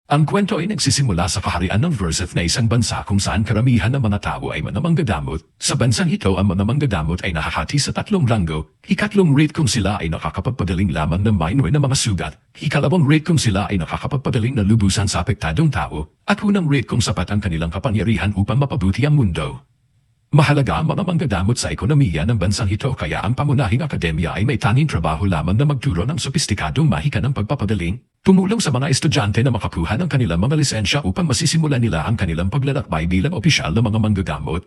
Ang kwento ay nagsisimula sa kaharian ng Versailles na isang bansa kung saan karamihan ng mga tao ay mga manggagamot. Sa bansang ito, ang mga manggagamot ay nakahati sa tatlong ranggo. Ikatlong rate kung sila ay nakakapagpagaling lamang ng minor na mga sugat. Ikalawang rate kung sila ay nakakapagpagaling na lubusan sa apektadong tao. At unang rate kung sapat ang kanilang kapangyarihan upang mapabuti ang mundo. Mahalaga ang mga manggagamot sa ekonomiya ng bansang ito kaya ang pangunahing akademya ay may tanging trabaho lamang na magturo ng sopistikadong mahika ng pagpapagaling. Tumulong sa mga estudyante na makakuha ng kanilang mga lisensya upang masisimulan nila ang kanilang paglalakbay bilang opisyal ng mga manggagamot.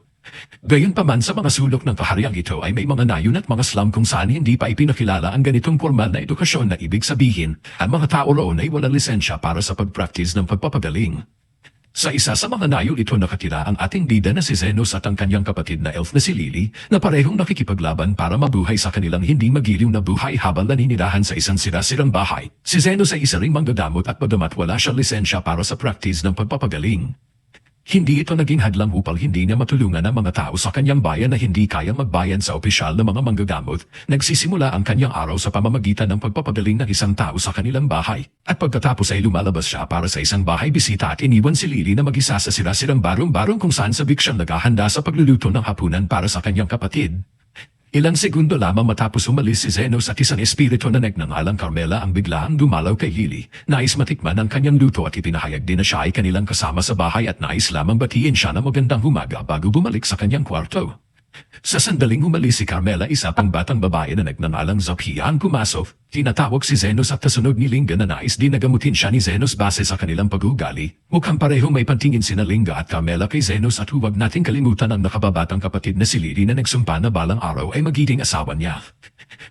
Gayunpaman sa mga sulok ng kahariang ito ay may mga nayon at mga slum kung saan hindi pa ipinakilala ang ganitong formal na edukasyon na ibig sabihin ang mga tao roon ay walang lisensya para sa pagpractice ng pagpapagaling. Sa isa sa mga nayon ito nakatira ang ating bida na si Zenos at ang kanyang kapatid na elf na si Lily na parehong nakikipaglaban para mabuhay sa kanilang hindi magiliw na buhay habang naninirahan sa isang sira-sirang bahay. Si Zenos ay isa ring manggagamot at bagamat wala siyang lisensya para sa practice ng pagpapagaling. Hindi ito naging hadlang upang hindi niya matulungan ang mga tao sa kanyang bayan na hindi kayang magbayan sa opisyal na mga manggagamot. Nagsisimula ang kanyang araw sa pamamagitan ng pagpapagaling ng isang tao sa kanilang bahay. At pagkatapos ay lumalabas siya para sa isang bahay bisita at iniwan si Lily na mag-isa sa sira-sirang barong-barong kung saan sabik siyang naghahanda sa pagluluto ng hapunan para sa kanyang kapatid. Ilang segundo lamang matapos umalis si Zenos at isang espiritu na nagngangalang Carmela ang biglaang dumalaw kay Lily. Nais matikman ang kanyang luto at ipinahayag din na siya ay kanilang kasama sa bahay at nais lamang batiin siya ng magandang umaga bago bumalik sa kanyang kwarto. Sa sandaling umalis si Carmela, isa pang batang babae na nagngangalang Zophia ang pumasok. Tinatawag si Zenos at nasunog ni Linga na nais din nagamutin siya ni Zenos base sa kanilang pag-uugali. Mukhang parehong may pantingin sina Linga at Carmela kay Zenos at huwag nating kalimutan ang nakababatang kapatid na si Lily na nagsumpa na balang araw ay magiging asawa niya.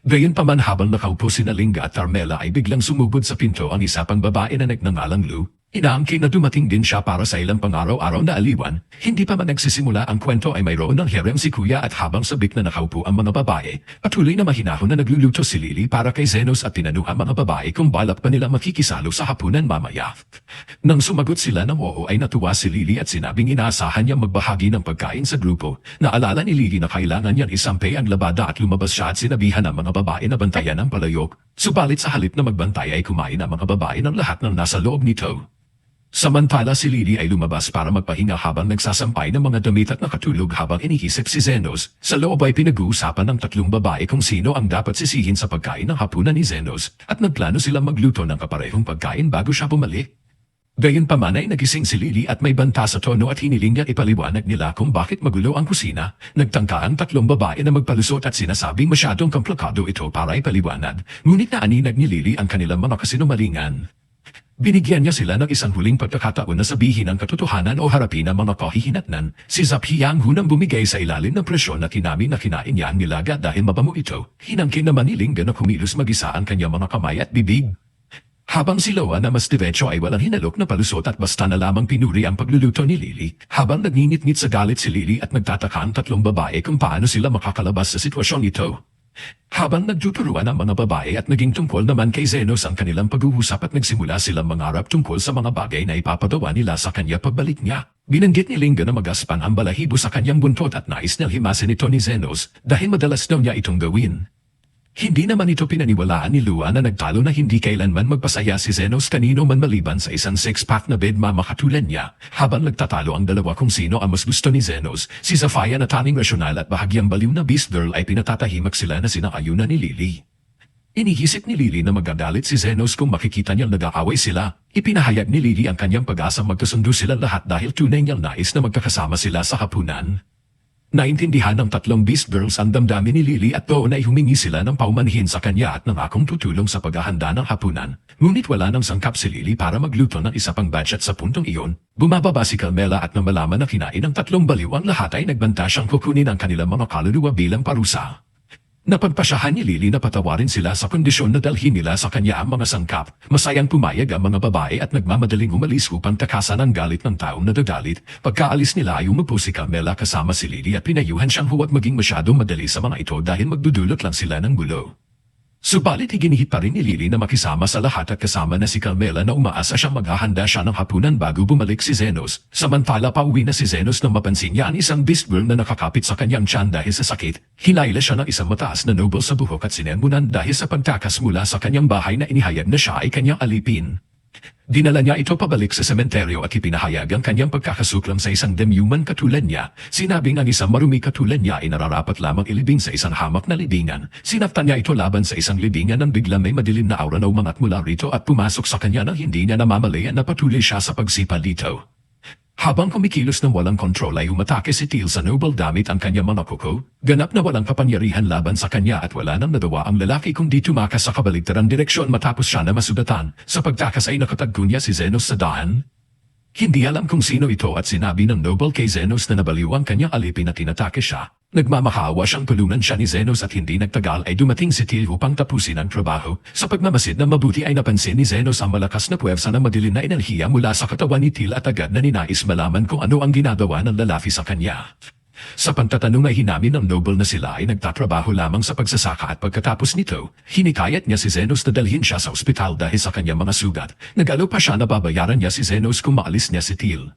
Gayunpaman habang nakaupo sina Linga at Carmela ay biglang sumubod sa pinto ang isa pang babae na nagngangalang Lou. Inaangkin na dumating din siya para sa ilang pang-araw-araw na aliwan. Hindi pa man nagsisimula ang kwento ay mayroon ng harem si Kuya at habang sabik na nakaupo ang mga babae, patuloy na mahinahon na nagluluto si Lily para kay Zenos at tinanong ang mga babae kung balak pa nila makikisalo sa hapunan mamaya. Nang sumagot sila ng oo ay natuwa si Lily at sinabing inaasahan niya magbahagi ng pagkain sa grupo. Naalala ni Lily na kailangan niyang isampay ang labada at lumabas siya at sinabihan ng mga babae na bantayan ang palayok. Subalit sa halip na magbantay ay kumain ang mga babae ng lahat ng nasa loob nito. Samantala si Lily ay lumabas para magpahinga habang nagsasampay ng mga damit at nakatulog habang iniisip si Zenos. Sa loob ay pinag-uusapan ng tatlong babae kung sino ang dapat sisihin sa pagkain ng hapunan ni Zenos at nagplano silang magluto ng kaparehong pagkain bago siya bumalik. Gayunpaman ay nagising si Lily at may banta sa tono at hiniling niya ipaliwanag nila kung bakit magulo ang kusina. Nagtangka ang tatlong babae na magpalusot at sinasabing masyadong komplikado ito para ipaliwanag. Ngunit naaninag ni Lily ang kanilang mga kasinungalingan. Binigyan niya sila ng isang huling pagkakataon na sabihin ang katotohanan o harapin ang mga kahihinatnan. Si Zophia ang hunang bumigay sa ilalim ng presyon at hinamin na kinain niya ang nilaga dahil mabango ito. Hinangkin naman ni Linga na kumilos mag-isa ang kanyang mga kamay at bibig. Habang si Loa na mas diretso ay walang hinalok na palusot at basta na lamang pinuri ang pagluluto ni Lily. Habang nagninit-ngit sa galit si Lily at nagtataka ang tatlong babae kung paano sila makakalabas sa sitwasyong ito. Habang nagtuturuan ang mga babae at naging tungkol naman kay Zenos ang kanilang pag-uusap at nagsimula silang mangarap tungkol sa mga bagay na ipapagawa nila sa kanya pagbalik niya. Binanggit ni Linga na magaspang ang balahibo sa kanyang buntot at nais niyang himasin ito ni Zenos dahil madalas daw niya itong gawin. Hindi naman ito pinaniwalaan ni Lua na nagtalo na hindi kailanman magpasaya si Zenos kanino man maliban sa isang six-pack na bed mama katulad niya. Habang nagtatalo ang dalawa kung sino ang mas gusto ni Zenos, si Zophia na tanging rasyonal at bahagyang baliw na beast girl ay pinatatahimik sila na sinang-ayunan ni Lily. Inihisip ni Lily na magagalit si Zenos kung makikita niyang nag-aaway sila. Ipinahayag ni Lily ang kanyang pag-asang magkasundo sila lahat dahil tunay niyang nais na magkakasama sila sa hapunan. Naintindihan ng tatlong beast girls ang damdamin ni Lily at doon ay humingi sila ng paumanhin sa kanya at nangakong tutulong sa paghahanda ng hapunan. Ngunit wala nang sangkap si Lily para magluto ng isa pang batch at sa puntong iyon, bumababa si Carmela at nang malaman na kinain ng tatlong baliw ang lahat ay nagbanta siyang kukunin ang kanilang mga kaluluwa bilang parusa. Napagpasyahan ni Lily na patawarin sila sa kondisyon na dalhin nila sa kanya ang mga sangkap. Masayang pumayag ang mga babae at nagmamadaling umalis upang takasan ang galit ng taong nadadalit. Pagkaalis nila ay umupo si Carmela kasama si Lily at pinayuhan siyang huwag maging masyadong madali sa mga ito dahil magdudulot lang sila ng gulo. Subalit iginihit pa rin ni Lily na makisama sa lahat at kasama na si Carmela na umaasa siyang maghahanda siya ng hapunan bago bumalik si Zenos. Samantala pauwi na si Zenos nang mapansin niya ang isang beast girl na nakakapit sa kanyang tiyan dahil sa sakit. Hinayla siya ng isang mataas na noble sa buhok at sinembunan dahil sa pagtakas mula sa kanyang bahay na inihayag na siya ay kanyang alipin. Dinala niya ito pabalik sa sementeryo at ipinahayag ang kanyang pagkakasuklam sa isang demyuman katulad niya. Sinabing ang isang marumi katulad niya ay nararapat lamang ilibing sa isang hamak na libingan. Sinaptan niya ito laban sa isang libingan nang bigla may madilim na aura na umangat mula rito at pumasok sa kanya nang hindi niya namamalayan na patuloy siya sa pagsipa dito. Habang kumikilos ng walang kontrol ay umatake si Teal sa Noble gamit ang kanyang mga kuko, ganap na walang kapangyarihan laban sa kanya at wala nang nagawa ang lalaki kundi tumakas sa kabaligtarang direksyon matapos siya na masugatan. Sa pagtakas ay nakatagpo niya si Zenos sa daan. Hindi alam kung sino ito at sinabi ng Noble kay Zenos na nabaliw ang kanyang alipin at tinatake siya. Nagmamakawa siyang tulungan siya ni Zenos at hindi nagtagal ay dumating si Teal upang tapusin ang trabaho. Sa pagmamasid na mabuti ay napansin ni Zenos ang malakas na puwersa ng madilim na enerhiya mula sa katawan ni Teal at agad na ninais malaman kung ano ang ginagawa ng lalaki sa kanya. Sa pagtatanong ay hinamin ng Noble na sila ay nagtatrabaho lamang sa pagsasaka at pagkatapos nito, hinikayat niya si Zenos na dalhin siya sa ospital dahil sa kanyang mga sugat. Nag-alok pa siya na babayaran niya si Zenos kung maalis niya si Teal.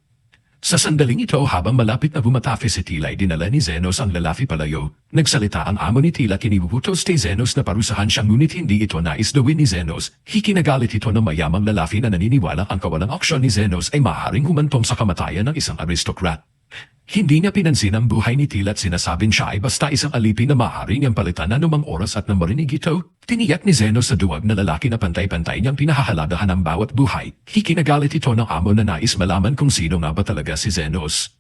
Sa sandaling ito habang malapit na bumatafe si Teal ay dinala ni Zenos ang lalaki palayo. Nagsalita ang amo ni Teal at kinibubutos kay Zenos na parusahan siyang ngunit hindi ito nais gawin ni Zenos. Hikinagalit ito ng mayamang lalaki na naniniwala ang kawalang aksyon ni Zenos ay maaaring humantong sa kamatayan ng isang aristokrat. Hindi niya pinansin ang buhay ni Teal at sinasabing siya ay basta isang alipin na maaaring niyang palitan anumang oras at nang marinig ito, tiniyak ni Zenos sa duwag na lalaki na pantay-pantay niyang pinahahalagahan ang bawat buhay. Hikinagalit ito ng amo na nais malaman kung sino nga ba talaga si Zenos.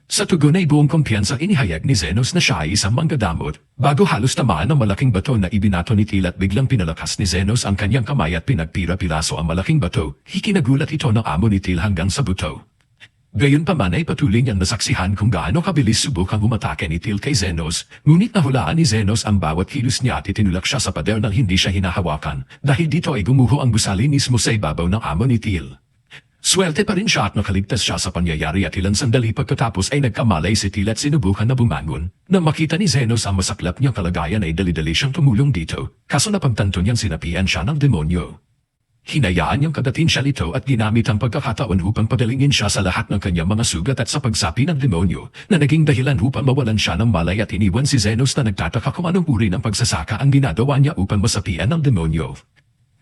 Sa tugon ay buong kumpiyansa inihayag ni Zenos na siya ay isang manggadamot, bago halos tamaan ng malaking bato na ibinato ni Teal at biglang pinalakas ni Zenos ang kanyang kamay at pinagpira-piraso ang malaking bato. Hikinagulat ito ng amo ni Teal hanggang sa buto. Gayunpaman ay patuloy niyang nasaksihan kung gaano kabilis subukang umatake ni Teal kay Zenos, ngunit nahulaan ni Zenos ang bawat kilos niya at itinulak siya sa pader nang hindi siya hinahawakan, dahil dito ay gumuho ang gusali mismo sa ibabaw ng amo ni Teal. Swerte pa rin siya at nakaligtas siya sa pangyayari at ilang sandali pagkatapos ay nagkamalay si Teal at sinubukan na bumangon. Nang makita ni Zenos ang masaklap niyang kalagayan ay dali-dali siyang tumulong dito, kaso napagtanto niyang sinapian siya ng demonyo. Hinayaan niyang kadatin siya nito at ginamit ang pagkakataon upang padalingin siya sa lahat ng kanyang mga sugat at sa pagsapi ng demonyo na naging dahilan upang mawalan siya ng malay at iniwan si Zenos na nagtataka kung anong uri ng pagsasaka ang ginagawa niya upang masapian ng demonyo.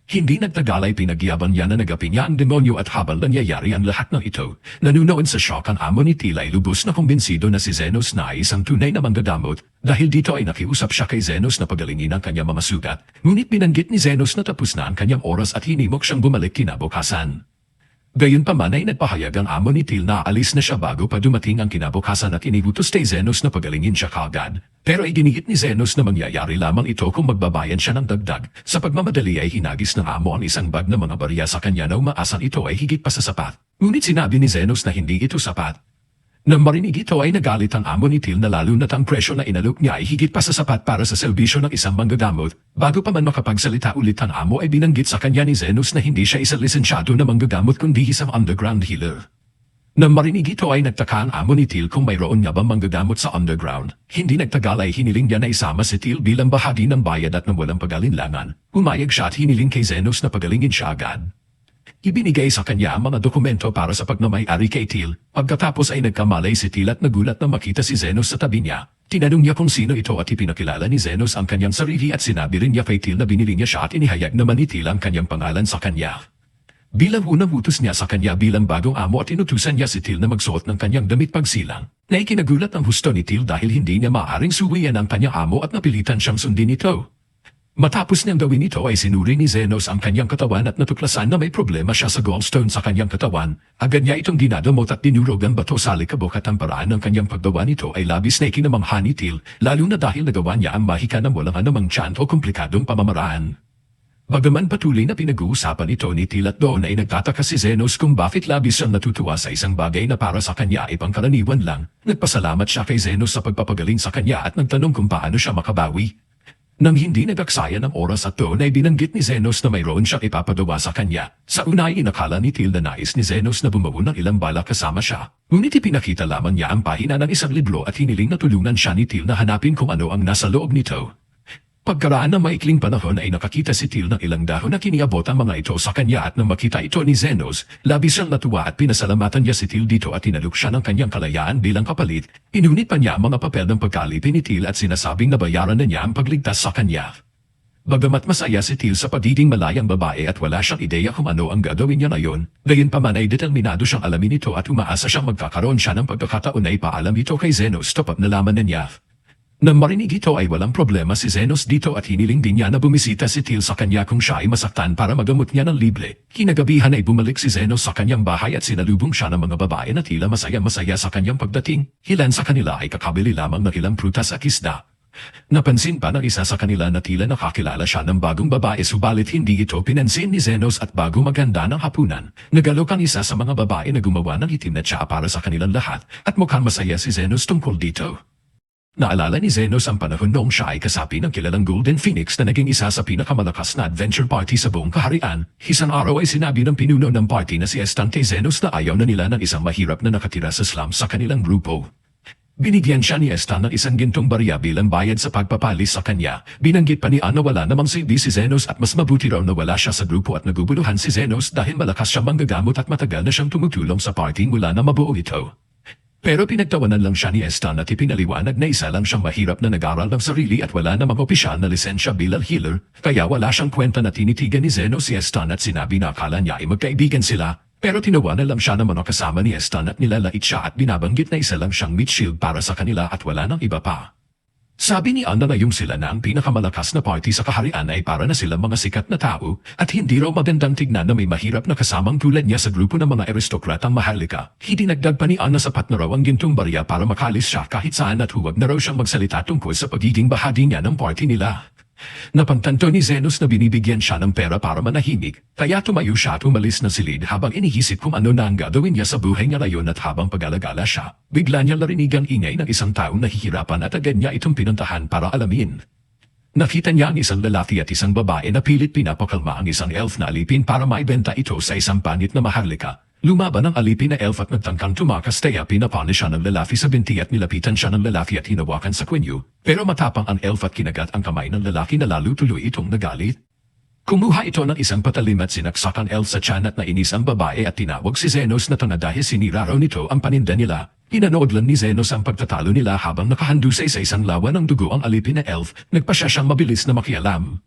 Hindi nagtagal ay pinagyaban niya na nagapi niya ang demonyo at habang nangyayari ang lahat ng ito, nanunood sa shock ang amo ni Teal ay lubos na kumbinsido na si Zenos na ay isang tunay na manggadamot dahil dito ay nakiusap siya kay Zenos na pagalingin ang kanyang mga sugat, ngunit binanggit ni Zenos na tapos na ang kanyang oras at hinimok siyang bumalik kinabukasan. Gayunpaman ay nagpahayag ang amo ni Teal na aalis na siya bago pa dumating ang kinabukasan at inibutos kay Zenos na pagalingin siya kaagad. Pero idinigit ni Zenos na mangyayari lamang ito kung magbabayan siya ng dagdag. Sa pagmamadali ay hinagis ng amo ang isang bag ng mga barya sa kanya na umaasan ito ay higit pa sa sapat. Ngunit sinabi ni Zenos na hindi ito sapat. Nang marinig ito ay nagalit ang amo ni Teal na lalo na't ang presyo na inalok niya ay higit pa sa sapat para sa serbisyo ng isang manggagamot. Bago pa man makapagsalita ulit ang amo ay binanggit sa kanya ni Zenos na hindi siya isang lisensyado na manggagamot kundi isang underground healer. Nang marinig ito ay nagtaka ang amo ni Teal kung mayroon nga bang manggagamot sa underground. Hindi nagtagal ay hiniling niya na isama si Teal bilang bahagi ng bayad at nang walang pag-alinlangan. Umayag siya at hiniling kay Zenos na pagalingin siya agad. Ibinigay sa kanya ang mga dokumento para sa pagmamay-ari kay Teal. Pagkatapos ay nagkamalay si Teal at nagulat na makita si Zenos sa tabi niya. Tinanong niya kung sino ito at ipinakilala ni Zenos ang kanyang sarili at sinabi rin niya kay Teal na binili niya siya at inihayag naman ni Teal ang kanyang pangalan sa kanya. Bilang unang utos niya sa kanya bilang bagong amo at inutusan niya si Teal na magsuot ng kanyang damit pagsilang. Na ikinagulat ang husto ni Teal dahil hindi niya maaaring suwian ang kanyang amo at napilitan siyang sundin ito. Matapos niyang gawin ito ay sinuri ni Zenos ang kanyang katawan at natuklasan na may problema siya sa gallstone sa kanyang katawan. Agad niya itong dinadamot at dinurog ang bato sa likabok at ang paraan ng kanyang paggawa nito ay labis na ikinamangha ni Teal, lalo na dahil nagawa niya ang mahika ng walang anumang tiyan o komplikadong pamamaraan. Bagaman patuloy na pinag-uusapan ito ni Teal at doon ay nagtataka si Zenos kung bakit labis siyang natutuwa sa isang bagay na para sa kanya ay pangkaraniwan lang. Nagpasalamat siya kay Zenos sa pagpapagaling sa kanya at nagtanong kung paano siya makabawi. Nang hindi nagaksaya ng oras at doon ay binanggit ni Zenos na mayroon siyang ipapagawa sa kanya. Sa una ay inakala ni Teal na nais ni Zenos na bumuo ng ilang bala kasama siya. Ngunit ipinakita lamang niya ang pahina ng isang libro at hiniling na tulungan siya ni Teal na hanapin kung ano ang nasa loob nito. Pagkaraan ng maikling panahon ay nakakita si Teal ng ilang dahon na kiniabot ang mga ito sa kanya at nang makita ito ni Zenos, labis siyang natuwa at pinasalamatan niya si Teal dito at tinalok siya ng kanyang kalayaan bilang kapalit. Inunit pa niya ang mga papel ng pagkalipin ni Teal at sinasabing nabayaran na niya ang pagligtas sa kanya. Bagamat masaya si Till sa pagiging malayang babae at wala siyang ideya kung ano ang gagawin niya ngayon, gayunpaman ay determinado siyang alamin ito at umaasa siyang magkakaroon siya ng pagkakataon na ipaalam ito kay Zenos tapat nalaman na niya. Nang marinig ito ay walang problema si Zenos dito at hiniling din niya na bumisita si Till sa kanya kung siya ay masaktan para magamot niya ng libre. Kinagabihan ay bumalik si Zenos sa kanyang bahay at sinalubong siya ng mga babae na tila masaya-masaya sa kanyang pagdating. Ilan sa kanila ay kakabili lamang ng ilang prutas at isda. Napansin pa ng isa sa kanila na tila nakakilala siya ng bagong babae subalit hindi ito pinansin ni Zenos at bago maganda ng hapunan, nagalok ang isa sa mga babae na gumawa ng itim na tsaa para sa kanilang lahat at mukhang masaya si Zenos tungkol dito. Naalala ni Zenos ang panahon noong siya ay kasapi ng kilalang Golden Phoenix na naging isa sa pinakamalakas na adventure party sa buong kaharian. Isang araw ay sinabi ng pinuno ng party na si Estan kay Zenos na ayaw na nila ng isang mahirap na nakatira sa slum sa kanilang grupo. Binigyan siya ni Estan ng isang gintong barya bilang bayad sa pagpapalis sa kanya. Binanggit pa ni Anna wala namang silbi si Zenos at mas mabuti raw na wala siya sa grupo at naguguluhan si Zenos dahil malakas siya manggagamot at matagal na siyang tumutulong sa party mula na mabuo ito. Pero pinagtawanan lang siya ni Estan at ipinaliwanag na isa lang siyang mahirap na nag-aral ng sarili at wala namang opisyal na lisensya bilang healer, kaya wala siyang kwenta na tinitigan ni Zenos si Estan at sinabi na akala niya ay magkaibigan sila. Pero tinawanan lang siya na kasama ni Estan at nilalait siya at binabanggit na isa lang siyang meat shield para sa kanila at wala nang iba pa. Sabi ni Anna na yung sila na ang pinakamalakas na party sa kaharian ay para na silang mga sikat na tao at hindi raw magandang tignan na may mahirap na kasamang tulad niya sa grupo ng mga aristokratang maharlika. Dinagdag pa ni Anna sapat na raw ang gintong barya para makalis siya kahit saan at huwag na raw siyang magsalita tungkol sa pagiging bahagi niya ng party nila. Napantanto ni Zenos na binibigyan siya ng pera para manahimik, kaya tumayo siya at umalis na silid habang iniisip kung ano na ang gagawin niya sa buhay niya ngayon at habang pag-alagala siya, bigla niya narinig ang ingay ng isang taong nahihirapan at agad niya itong pinuntahan para alamin. Nakita niya ang isang lalaki at isang babae na pilit pinapakalma ang isang elf na alipin para maibenta ito sa isang panit na maharlika. Lumaban ang alipin na elf at nagtangkang tumakas kaya pinapunish siya ng lalaki sa binti at nilapitan siya ng lalaki at hinawakan sa kwenyo. Pero matapang ang elf at kinagat ang kamay ng lalaki na lalo tuloy itong nagalit. Kumuha ito ng isang patalim at sinaksak ang elf sa tiyan at nainis ang babae at tinawag si Zenos na tanga dahil sinira raw nito ang paninda nila. Pinanood lang ni Zenos ang pagtatalo nila habang nakahandusay sa isang lawa ng dugo ang alipin na elf, nagpasya siyang mabilis na makialam.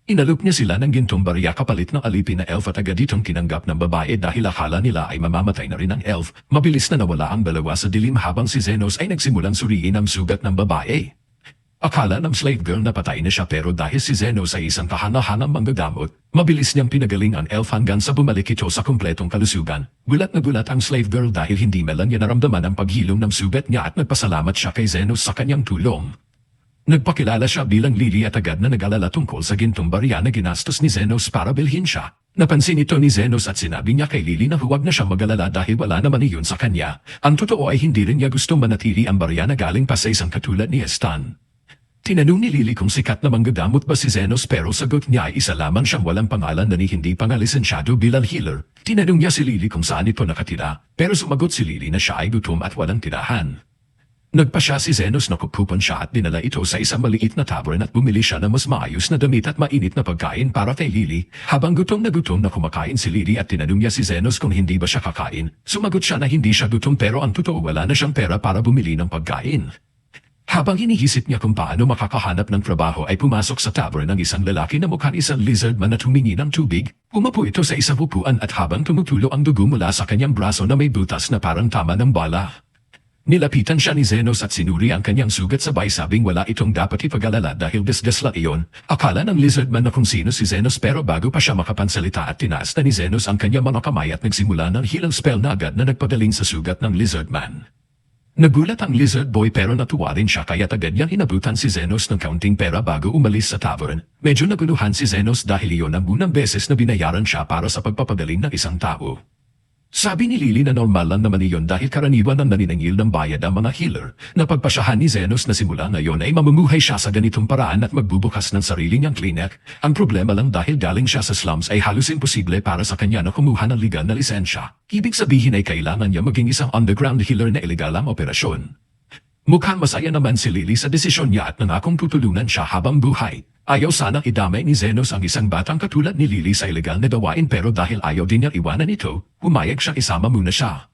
Inalok niya sila ng gintong barya kapalit ng alipin na elf at agad itong tinanggap ng babae dahil akala nila ay mamamatay na rin ang elf. Mabilis na nawala ang dalawa sa dilim habang si Zenos ay nagsimulang suriin ang sugat ng babae. Akala ng slave girl na patay na siya pero dahil si Zenos ay isang kahanga-hangang manggagamot, mabilis niyang pinagaling ang elf hanggang sa bumalik ito sa kumpletong kalusugan. Gulat na gulat ang slave girl dahil hindi man lang niya naramdaman ang paghilom ng sugat niya at nagpasalamat siya kay Zenos sa kanyang tulong. Nagpakilala siya bilang Lily at agad na nag-alala tungkol sa gintong barya na ginastos ni Zenos para bilhin siya. Napansin ito ni Zenos at sinabi niya kay Lily na huwag na siya mag-alala dahil wala naman iyon sa kanya. Ang totoo ay hindi rin niya gustong manatili ang barya na galing pa sa isang katulad ni Estan. Tinanong ni Lily kung sikat na manggagamot ba si Zenos pero sagot niya ay isa lamang siyang walang pangalan na hindi pa nga lisensyado bilang healer. Tinanong niya si Lily kung saan ito nakatira pero sumagot si Lily na siya ay gutom at walang tirahan. Nagpasya si Zenos na kukupan siya at dinala ito sa isang maliit na tavern at bumili siya ng mas maayos na damit at mainit na pagkain para kay Lily. Habang gutom na kumakain si Lily at tinanong niya si Zenos kung hindi ba siya kakain, sumagot siya na hindi siya gutom pero ang totoo wala na siyang pera para bumili ng pagkain. Habang iniisip niya kung paano makakahanap ng trabaho ay pumasok sa tavern ng isang lalaki na mukhang isang lizard man at humingi ng tubig. Umupo ito sa isang upuan at habang tumutulo ang dugo mula sa kanyang braso na may butas na parang tama ng bala. Nilapitan siya ni Zenos at sinuri ang kanyang sugat sabay sabing wala itong dapat ipag-alala dahil desdes lang iyon. Akala ng lizard man na kung sino si Zenos pero bago pa siya makapansalita at tinaas na ni Zenos ang kanyang mga kamay at nagsimula ng healing spell na agad na nagpagaling sa sugat ng lizard man. Nagulat ang lizard boy pero natuwa rin siya kaya agad niyang inabutan si Zenos ng kaunting pera bago umalis sa tavern. Medyo naguluhan si Zenos dahil iyon ang unang beses na binayaran siya para sa pagpapagaling ng isang tao. Sabi ni Lily na normal lang naman iyon dahil karaniwan ang naniningil ng bayad ang mga healer. Napagpasyahan ni Zenos na simula ngayon ay mamumuhay siya sa ganitong paraan at magbubukas ng sarili niyang klinik. Ang problema lang dahil galing siya sa slums ay halos imposible para sa kanya na kumuha ng legal na lisensya. Ibig sabihin ay kailangan niya maging isang underground healer na illegal ang operasyon. Mukhang masaya naman si Lily sa desisyon niya at nangakong tutulungan siya habang buhay. Ayaw sanang idamay ni Zenos ang isang batang katulad ni Lily sa ilegal na gawain pero dahil ayaw din niya iwanan ito, humayag siyang isama muna siya.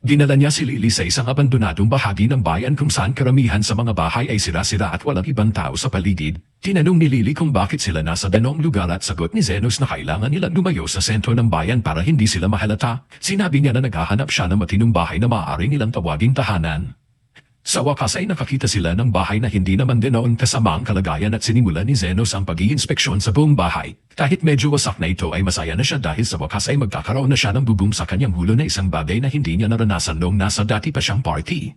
Dinala niya si Lily sa isang abandonadong bahagi ng bayan kung saan karamihan sa mga bahay ay sira-sira at walang ibang tao sa paligid. Tinanong ni Lily kung bakit sila nasa ganong lugar at sagot ni Zenos na kailangan nilang lumayo sa sentro ng bayan para hindi sila mahalata. Sinabi niya na naghahanap siya ng matinong bahay na maaari nilang tawaging tahanan. Sa wakas ay nakakita sila ng bahay na hindi naman din noon kasama ang kalagayan at sinimula ni Zenos ang pag-iinspeksyon sa buong bahay. Kahit medyo wasak na ito ay masaya na siya dahil sa wakas ay magkakaroon na siya ng bubong sa kanyang hulo na isang bagay na hindi niya naranasan noong nasa dati pa siyang party.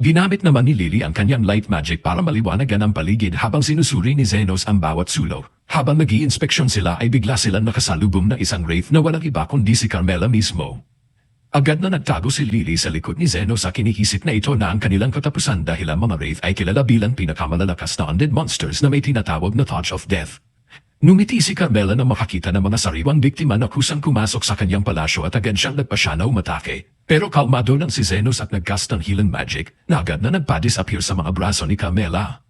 Ginamit naman ni Lily ang kanyang light magic para maliwanagan ang paligid habang sinusuri ni Zenos ang bawat sulok. Habang nag-iinspeksyon sila ay bigla silang nakasalubong ng isang wraith na walang iba kundi si Carmela mismo. Agad na nagtago si Lily sa likod ni Zenos sa kinihisip na ito na ang kanilang katapusan dahil ang mga wraith ay kilala bilang pinakamalalakas na undead monsters na may tinatawag na touch of death. Numiti si Carmela na makakita ng mga sariwang biktima na kusang pumasok sa kanyang palasyo at agad siyang nagpasya na umatake. Pero kalmado lang si Zenos at nagcast ng healing magic na agad na nagpa-disappear sa mga braso ni Carmela.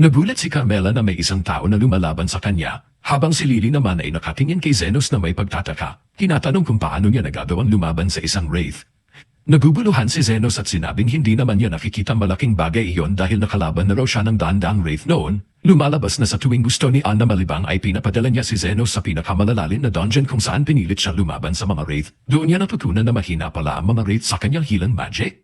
Nagulat si Carmela na may isang tao na lumalaban sa kanya, habang si Lily naman ay nakatingin kay Zenos na may pagtataka. Tinatanong kung paano niya nagagawang lumaban sa isang wraith. Naguguluhan si Zenos at sinabing hindi naman niya nakikita malaking bagay iyon dahil nakalaban na raw siya ng daan-daang wraith noon. Lumalabas na sa tuwing gusto ni Anna malibang ay pinapadala niya si Zenos sa pinakamalalalim na dungeon kung saan pinilit siya lumaban sa mga wraith. Doon niya natutunan na mahina pala ang mga wraith sa kanyang healing magic.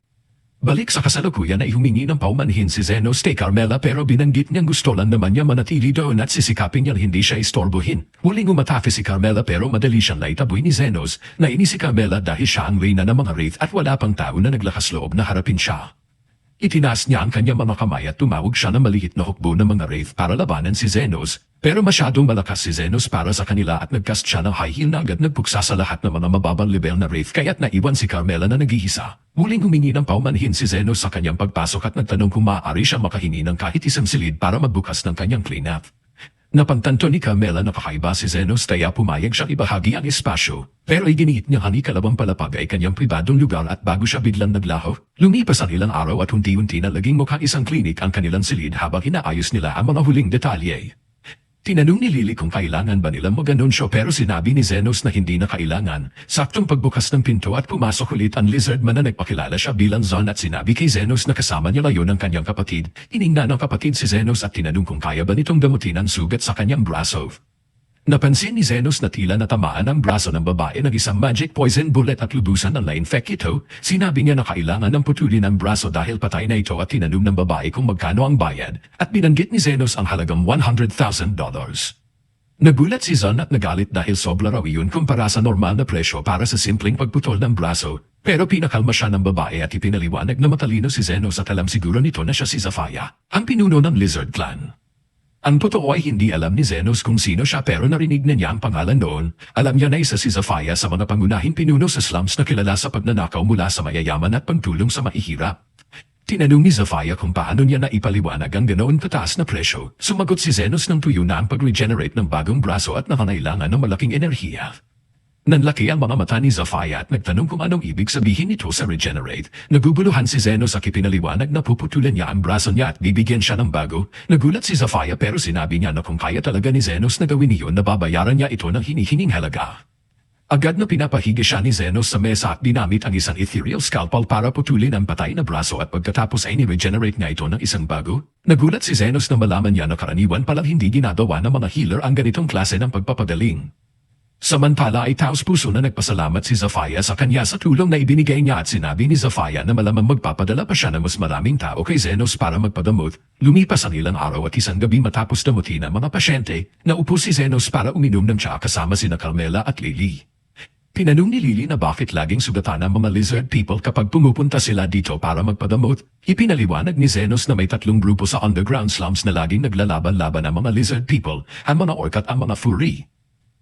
Balik sa kasalukuyan ay humingi ng paumanhin si Zenos kay Carmela pero binanggit niyang gusto lang naman niya manatili doon at sisikapin niyang hindi siya istorbohin. Huling umatake si Carmela pero madali siyang naitaboy ni Zenos. Nainis si Carmela dahil siya ang reyna ng mga wraith at wala pang tao na naglakas loob na harapin siya. Itinaas niya ang kanyang mga kamay at tumawag siya ng maliit na hukbo ng mga wraith para labanan si Zenos. Pero masyadong malakas si Zenos para sa kanila at nagcast siya ng high heal na agad nagpuksa sa lahat ng mga mababang level na wraith kaya't naiwan si Carmela na nag-iisa. Muling humingi ng paumanhin si Zenos sa kanyang pagpasok at nagtanong kung maaari siya makahingi ng kahit isang silid para magbukas ng kanyang cleanup. Napantanto ni Carmela na kakaiba si Zenos kaya pumayag siyang ibahagi ang espasyo. Pero iginiit niya ang ikalawang palapag ay kanyang pribadong lugar at bago siya biglang naglaho. Lumipas ang ilang araw at unti-unti na naging mukhang isang klinik ang kanilang silid habang inaayos nila ang mga huling detalye. Tinanong ni Lily kung kailangan ba nilang mag-anunsyo pero sinabi ni Zenos na hindi na kailangan. Saktong pagbukas ng pinto at pumasok ulit ang lizard man na nagpakilala siya bilang Zon at sinabi kay Zenos na kasama niya layo ng kanyang kapatid. Tiningnan ng kapatid si Zenos at tinanong kung kaya ba nitong gamutin ang sugat sa kanyang braso. Napansin ni Zenos na tila natamaan ang braso ng babae ng isang magic poison bullet at lubusan ng na-infect ito. Sinabi niya na kailangan ng putulin ang braso dahil patay na ito at tinanong ng babae kung magkano ang bayad at binanggit ni Zenos ang halagang $100,000. Nagulat si Zon at nagalit dahil sobra raw iyon kumpara sa normal na presyo para sa simpleng pagputol ng braso. Pero pinakalma siya ng babae at ipinaliwanag na matalino si Zenos at alam siguro nito na siya si Zafaya, ang pinuno ng Lizard Clan. Ang totoo ay hindi alam ni Zenos kung sino siya pero narinig na niya ang pangalan noon. Alam niya na isa si Zafaya sa mga pangunahing pinuno sa slums na kilala sa pagnanakaw mula sa mayayaman at pagtulong sa mahihirap. Tinanong ni Zafaya kung paano niya naipaliwanag ang ganoon kataas na presyo. Sumagot si Zenos ng tuyo na ang pag-regenerate ng bagong braso at nakangailangan ng malaking enerhiya. Nanlaki ang mga mata ni Zafaya at nagtanong kung anong ibig sabihin nito sa regenerate. Naguguluhan si Zenos sa ipinaliwanag na puputulan niya ang braso niya at bibigyan siya ng bago. Nagulat si Zafaya pero sinabi niya na kung kaya talaga ni Zenos na gawin iyon na babayaran niya ito ng hinihinging halaga. Agad na pinapahigi siya ni Zenos sa mesa at dinamit ang isang ethereal scalpel para putulin ang patay na braso at pagkatapos ay ni-regenerate niya ito ng isang bago. Nagulat si Zenos na malaman niya na karaniwan palang hindi ginagawa ng mga healer ang ganitong klase ng pagpapagaling. Samantala ay taos-puso na nagpasalamat si Zafaya sa kanya sa tulong na ibinigay niya at sinabi ni Zafaya na malamang magpapadala pa siya ng mas maraming tao kay Zenos para magpadamot. Lumipas ang ilang araw at isang gabi matapos damutin ang mga pasyente, naupo si Zenos para uminom ng tsaa kasama sina Carmela at Lily. Tinanong ni Lily na bakit laging sugatan ang mga lizard people kapag pumupunta sila dito para magpadamot. Ipinaliwanag ni Zenos na may 3 grupo sa underground slums na laging naglalaban-laban ang mga lizard people, ang mga orc at ang mga furry.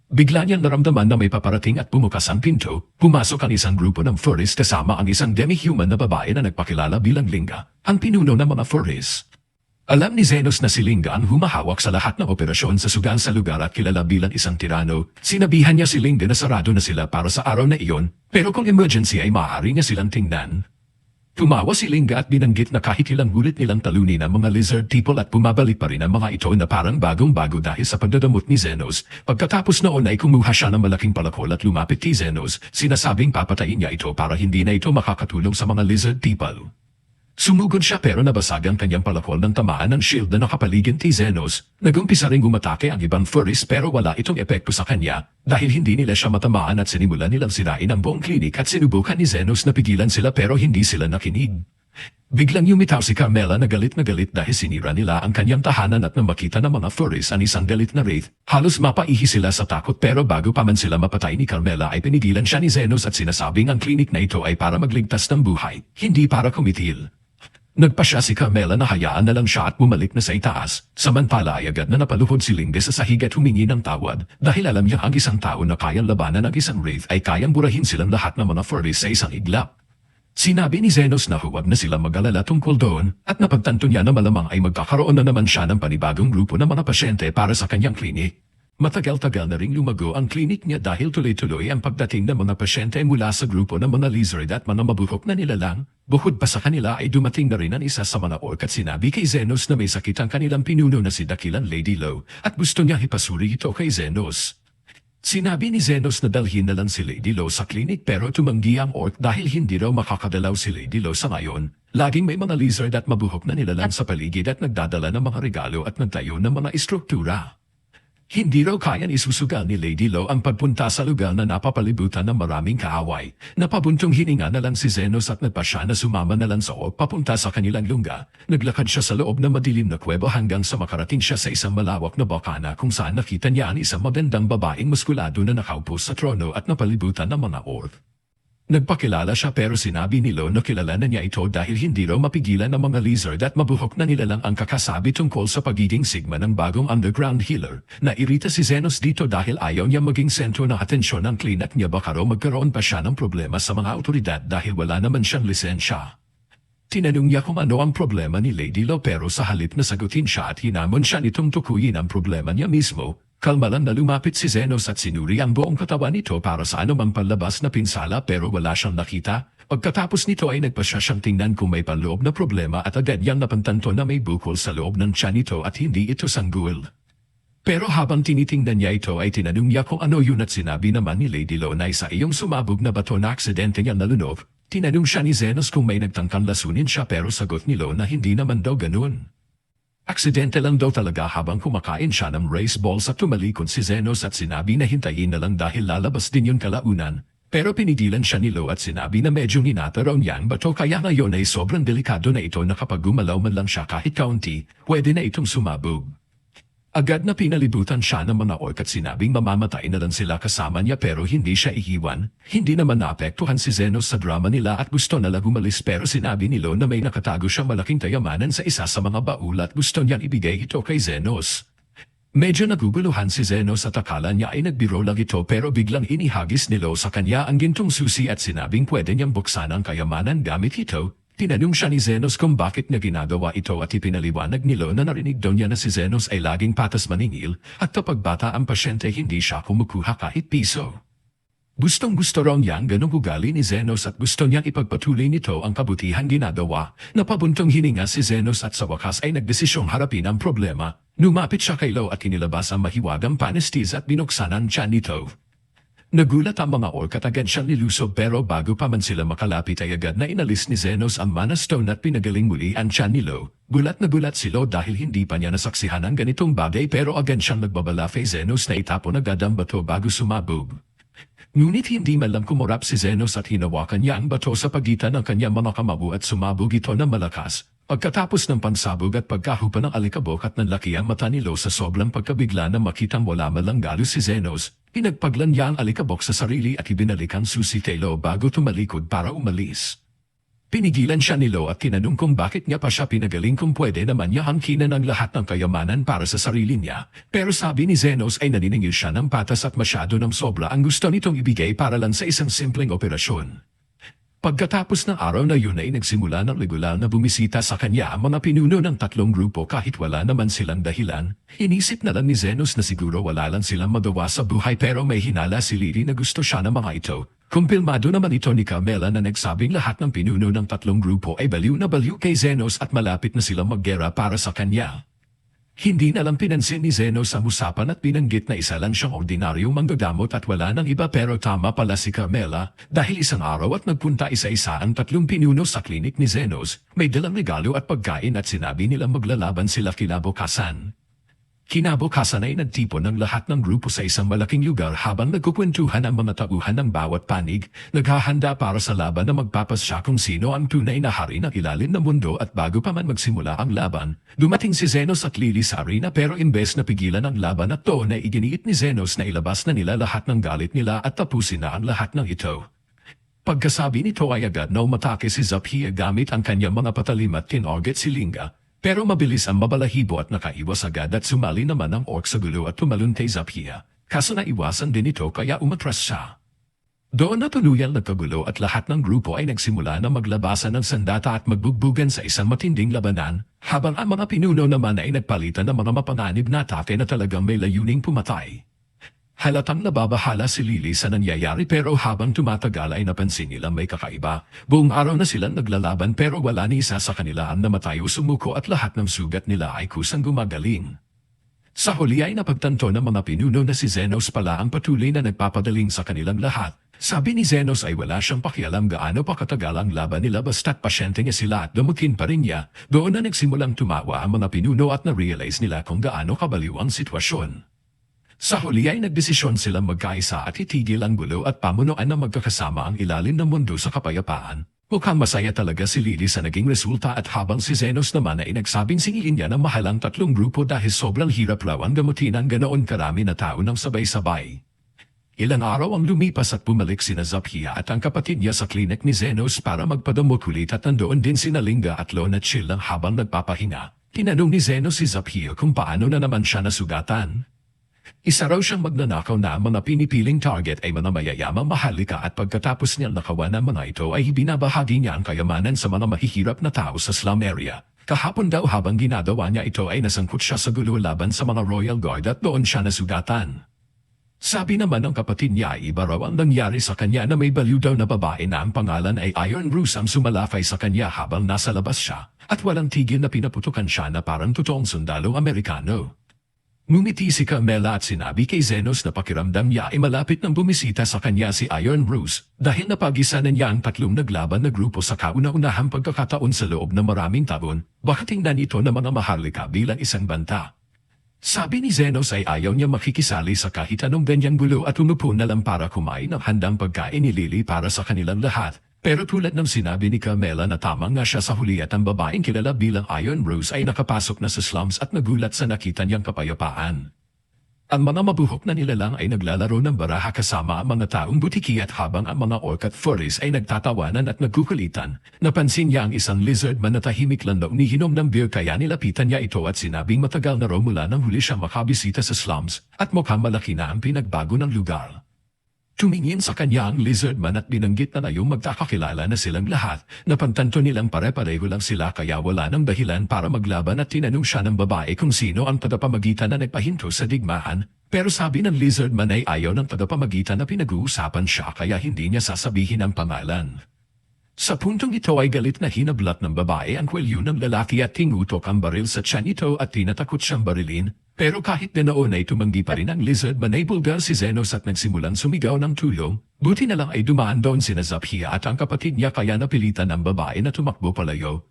Bigla niyang naramdaman na may paparating at bumukas ang pinto. Pumasok ang isang grupo ng furries kasama ang isang demi-human na babae na nagpakilala bilang Linga, ang pinuno ng mga furries. Alam ni Zenos na si Linga ang humahawak sa lahat ng operasyon sa sugan sa lugar at kilala bilang isang tirano. Sinabihan niya si Linga na sarado na sila para sa araw na iyon, pero kung emergency ay maaari niya silang tingnan. Tumawa si Linga at binanggit na kahit ilang ulit nilang talunin ang mga lizard people at bumabalik pa rin ang mga ito na parang bagong-bago dahil sa pagdadamot ni Zenos. Pagkatapos noon ay kumuha siya ng malaking palakol at lumapit kay Zenos, sinasabing papatayin niya ito para hindi na ito makakatulong sa mga lizard people. Sumugod siya pero nabasag ang kanyang palakol ng tamaan ng shield na nakapaligid kay Zenos. Nagumpisa ring umatake ang ibang furries pero wala itong epekto sa kanya dahil hindi nila siya matamaan at sinimulan nilang sirain ang buong klinik at sinubukan ni Zenos na pigilan sila pero hindi sila nakinig. Biglang yumitaw si Carmela na galit dahil sinira nila ang kanyang tahanan at nang makita ng mga furries ang isang galit na wraith, halos mapaihi sila sa takot pero bago pa man sila mapatay ni Carmela ay pinigilan siya ni Zenos at sinasabing ang klinik na ito ay para magligtas ng buhay, hindi para kumitil. Nagpa siya si Carmela na hayaan na lang siya at bumalik na sa itaas, samantala ay agad na napaluhod si Linga sa sahig at humingi ng tawad dahil alam niya ang isang tao na kayang labanan ng isang wraith ay kayang burahin silang lahat ng mga furries sa isang iglap. Sinabi ni Zenos na huwag na sila mag-alala tungkol doon at napagtanto niya na malamang ay magkakaroon na naman siya ng panibagong grupo ng mga pasyente para sa kanyang klinik. Matagal-tagal na ring lumago ang klinik niya dahil tuloy-tuloy ang pagdating ng mga pasyente mula sa grupo ng mga lizard at mga mabuhok na nilalang. Bukod pa sa kanila ay dumating na rin ang isa sa mga orc at sinabi kay Zenos na may sakit ang kanilang pinuno na si dakilang Lady Low at gusto niya ipasuri ito kay Zenos. Sinabi ni Zenos na dalhin na lang si Lady Low sa klinik pero tumanggi ang orc dahil hindi raw makakadalaw si Lady Low sa ngayon. Laging may mga lizard at mabuhok na nilalang sa paligid at nagdadala ng mga regalo at nagtayo ng mga istruktura. Hindi raw kayang isusugal ni Lady Low ang pagpunta sa lugar na napapalibutan ng maraming kaaway. Napabuntong hininga na lang si Zenos at nagpa siya na sumama na lang sa orc papunta sa kanilang lungga. Naglakad siya sa loob ng madilim na kuweba hanggang sa makarating siya sa isang malawak na bakana kung saan nakita niya ang isang magandang babaeng muskulado na nakaupo sa trono at napalibutan ng mga orc. Nagpakilala siya pero sinabi ni Lo na kilala na niya ito dahil hindi raw mapigilan ng mga lizard at mabuhok na nilalang ang kakasabi tungkol sa pagiging sigma ng bagong underground healer. Nairita si Zenos dito dahil ayaw niya maging sentro ng atensyon ng klinik niya baka raw magkaroon pa siya ng problema sa mga autoridad dahil wala naman siyang lisensya. Tinanong niya kung ano ang problema ni Lady Lo pero sa halip na sagutin siya at hinamon siya nitong tukuyin ang problema niya mismo. Kalma lang na lumapit si Zenos at sinuri ang buong katawan nito para sa anumang panlabas na pinsala pero wala siyang nakita. Pagkatapos nito ay nagpasya siyang tingnan kung may panloob na problema at agad niyang napantanto na may bukol sa loob ng tiyan nito at hindi ito sanggol. Pero habang tinitingnan niya ito ay tinanong niya kung ano yun at sinabi naman ni Lady Lo na isa iyong sumabog na bato na aksidente niyang nalunok. Tinanong siya ni Zenos kung may nagtangkang lasunin siya pero sagot ni Lo na hindi naman daw ganun. Aksidente lang daw talaga habang kumakain siya ng rice balls at tumalikod si Zenos at sinabi na hintayin na lang dahil lalabas din yun kalaunan. Pero pinigilan siya ni Lo at sinabi na medyo ninata raw niyang bato kaya ngayon ay sobrang delikado na ito na kapag gumalaw man lang siya kahit kaunti, pwede na itong sumabog. Agad na pinalibutan siya ng mga orc at sinabing mamamatay na lang sila kasama niya pero hindi siya iiwan. Hindi naman naapektuhan si Zenos sa drama nila at gusto na lang umalis pero sinabi ni Lo na may nakatago siyang malaking kayamanan sa isa sa mga baul at gusto niyang ibigay ito kay Zenos. Medyo naguguluhan si Zenos at akala niya ay nagbiro lang ito pero biglang inihagis ni Lo sa kanya ang gintong susi at sinabing pwede niyang buksan ang kayamanan gamit ito. Tinanong siya ni Zenos kung bakit niya ginagawa ito at ipinaliwanag ni Lo na narinig daw niya na si Zenos ay laging patas maningil at kapag bata ang pasyente hindi siya kumukuha kahit piso. Gustong-gusto raw niyang ganong ugali ni Zenos at gusto niyang ipagpatuloy nito ang kabutihan ginagawa. Napabuntong hininga si Zenos at sa wakas ay nagdesisyong harapin ang problema. Lumapit siya kay Lo at kinilabas ang mahiwagang panestis at binuksan ang tiyan nito. Nagulat ang mga orc at agad siyang nilusob pero bago pa man sila makalapit ay agad na inalis ni Zenos ang mana stone at pinagaling muli ang tiyan ni Lo. Gulat na gulat si Lo dahil hindi pa niya nasaksihan ang ganitong bagay pero agad siyang nagbabala kay Zenos na itapon agad ang bato bago sumabog. Ngunit hindi man lang kumurap si Zenos at hinawakan niya ang bato sa pagitan ng kanyang mga kamao at sumabog ito ng malakas. Pagkatapos ng pansabog at pagkahupa ng alikabok at nanlaki ang mata ni Lo sa sobrang pagkabigla na makitang wala malang galos si Zenos, pinagpaglan niya ang alikabok sa sarili at ibinalik ang susi kay Lo bago tumalikod para umalis. Pinigilan siya ni Lo at tinanong kung bakit niya pa siya pinagaling kung pwede naman niya hangkinan ang lahat ng kayamanan para sa sarili niya. Pero sabi ni Zenos ay naniningil siya ng patas at masyado ng sobra ang gusto nitong ibigay para lang sa isang simpleng operasyon. Pagkatapos ng araw na yun ay nagsimula ng regular na bumisita sa kanya ang mga pinuno ng tatlong grupo kahit wala naman silang dahilan. Inisip na lang ni Zenos na siguro wala lang silang magawa sa buhay pero may hinala si Lily na gusto siya ng mga ito. Kumpirmado naman ito ni Carmela na nagsabing lahat ng pinuno ng tatlong grupo ay baliw na baliw kay Zenos at malapit na silang maggera para sa kanya. Hindi na lang pinansin ni Zenos ang usapan at binanggit na isa lang siyang ordinaryong manggagamot at wala nang iba, pero tama pala si Carmela dahil isang araw at nagpunta isa-isa ang tatlong pinuno sa klinik ni Zenos, may dalang regalo at pagkain at sinabi nilang maglalaban sila kinabukasan. Kinabukasan ay nagtipon ng lahat ng grupo sa isang malaking lugar habang nagkukwentuhan ang mga tauhan ng bawat panig, naghahanda para sa laban na magpapasya kung sino ang tunay na hari ng ilalim ng mundo. At bago pa man magsimula ang laban, dumating si Zenos at Lily sa arena, pero imbes na pigilan ang laban at to na iginiit ni Zenos na ilabas na nila lahat ng galit nila at tapusin na ang lahat ng ito. Pagkasabi nito ay agad na umatake si Zaphia gamit ang kanyang mga patalim at tinarget si Linga. Pero mabilis ang mabalahibo at nakaiwas agad at sumali naman ang orc sa gulo at tumalon kay Zaphia. Kaso naiwasan din ito kaya umatras siya. Doon na tuluyang nagkagulo at lahat ng grupo ay nagsimula na maglabasan ng sandata at magbugbugan sa isang matinding labanan, habang ang mga pinuno naman ay nagpalitan ng mga mapanganib na atake na talagang may layuning pumatay. Halatang nababahala si Lily sa nangyayari, pero habang tumatagal ay napansin nilang may kakaiba. Buong araw na silang naglalaban pero wala ni isa sa kanila ang namatay o sumuko at lahat ng sugat nila ay kusang gumagaling. Sa huli ay napagtanto ng mga pinuno na si Zenos pala ang patuloy na nagpapadaling sa kanilang lahat. Sabi ni Zenos ay wala siyang pakialam gaano pa katagal ang laban nila basta't pasyente niya sila at dumukin pa rin niya. Doon na nagsimulang tumawa ang mga pinuno at na-realize nila kung gaano kabaliw ang sitwasyon. Sa huli ay nagdesisyon silang magkaisa at itigil ang gulo at pamunuan na magkakasama ang ilalim ng mundo sa kapayapaan. Mukhang masaya talaga si Lily sa naging resulta, at habang si Zenos naman ay nagsabing singilin niya ng mahalang tatlong grupo dahil sobrang hirap raw ang gamutin ang ganoon karami na tao ng sabay-sabay. Ilang araw ang lumipas at bumalik sina Zaphia at ang kapatid niya sa klinik ni Zenos para magpadamot ulit, at nandoon din sina Linga at Lon at Chill lang habang nagpapahinga. Tinanong ni Zenos si Zaphia kung paano na naman siya nasugatan. Isa raw siyang magnanakaw na ang mga pinipiling target ay mga mayayamang mahalika, at pagkatapos niyang nakawan ng mga ito ay binabahagi niya ang kayamanan sa mga mahihirap na tao sa slum area. Kahapon daw habang ginagawa niya ito ay nasangkot siya sa gulo laban sa mga Royal Guard at doon siya nasugatan. Sabi naman ng kapatid niya ay iba raw ang nangyari sa kanya, na may baliw daw na babae na ang pangalan ay Iron Bruce ang sumalakay sa kanya habang nasa labas siya, at walang tigil na pinaputukan siya na parang totoong sundalong Amerikano. Ngumiti si Carmela at sinabi kay Zenos na pakiramdam niya ay malapit nang bumisita sa kanya si Iron Bruce dahil napagisanan niya ang tatlong naglaban na grupo sa kauna-unahang pagkakataon sa loob ng maraming taon. Baka tingnan ito ng mga maharlika bilang isang banta. Sabi ni Zenos ay ayaw niya makikisali sa kahit anong ganyang gulo at umupo na lang para kumain ng handang pagkain ni Lily para sa kanilang lahat. Pero tulad ng sinabi ni Carmela na tamang nga siya sa huli, at ang babaeng kilala bilang Iron Rose ay nakapasok na sa slums at nagulat sa nakita niyang kapayapaan. Ang mga mabuhok na nilalang ay naglalaro ng baraha kasama ang mga taong butiki, at habang ang mga orc at furries ay nagtatawanan at nagkukulitan, napansin niya ang isang lizard man na tahimik lang daw nihinom ng beer, kaya nilapitan niya ito at sinabing matagal na raw mula nang huli siya makabisita sa slums at mukhang malaki na ang pinagbago ng lugar. Tumingin sa kanya ang lizard man at binanggit na yung magkakakilala na silang lahat. Napantanto nilang pare-pareho lang sila kaya wala nang dahilan para maglaban, at tinanong siya ng babae kung sino ang tagapamagitan na nagpahinto sa digmaan. Pero sabi ng lizard man ay ayaw ng tagapamagitan na pinag-uusapan siya kaya hindi niya sasabihin ang pangalan. Sa puntong ito ay galit na hinablat ng babae ang kwelyo ng lalaki at tingutok ang baril sa tiyan nito at tinatakot siyang barilin. Pero kahit na noon ay tumanggi pa rin ang lizard man ay bulgar si Zenos at nagsimulang sumigaw ng tulong. Buti na lang ay dumaan doon sina Zaphia at ang kapatid niya kaya napilitan ng babae na tumakbo palayo.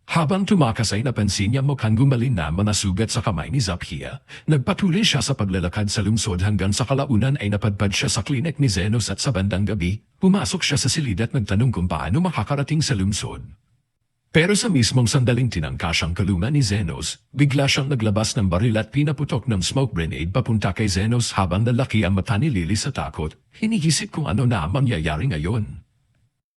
Habang tumakas ay napansin niya mukhang gumaling na mga sugat sa kamay ni Zaphia. Nagpatuloy siya sa paglalakad sa lungsod hanggang sa kalaunan ay napadpad siya sa klinik ni Zenos, at sa bandang gabi, pumasok siya sa silid at nagtanong kung paano makakarating sa lungsod. Pero sa mismong sandaling tinangka siyang kalungan ni Zenos, bigla siyang naglabas ng baril at pinaputok ng smoke grenade papunta kay Zenos habang lalaki ang mata ni Lily sa takot. Hinihisip kung ano na ang mangyayari ngayon.